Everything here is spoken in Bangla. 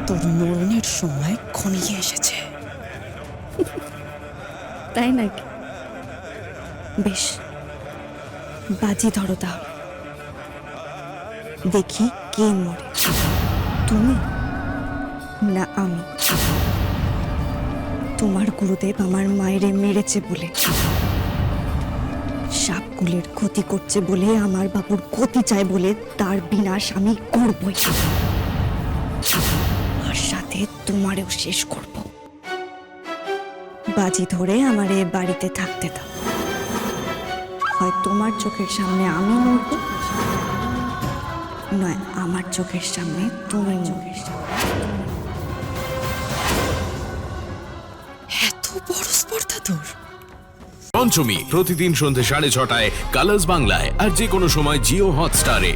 তোর মরণের সময় ঘনিয়ে এসেছে। তাই নাকি? বেশ, বাজি ধরো তাহলে, দেখি কে মরে, তুমি না আমি। তোমার গুরুদেব আমার মায়েরে মেরেছে বলে, সাপগুলির ক্ষতি করছে বলে, আমার বাবুর ক্ষতি চায় বলে তার বিনাশ আমি করবই, আর সাথে তোমারেও শেষ করব। বাজি ধরে আমার এ বাড়িতে থাকতে দাও, হয় তোমার চোখের সামনে আমি মরব, নয় আমার চোখের সামনে তুমি মরবে। এত বড় স্পর্ধা তোর? পঞ্চমী প্রতিদিন সন্ধ্যে 6:30টায় কালার্স বাংলায় আর যে কোনো সময় জিও হটস্টারে।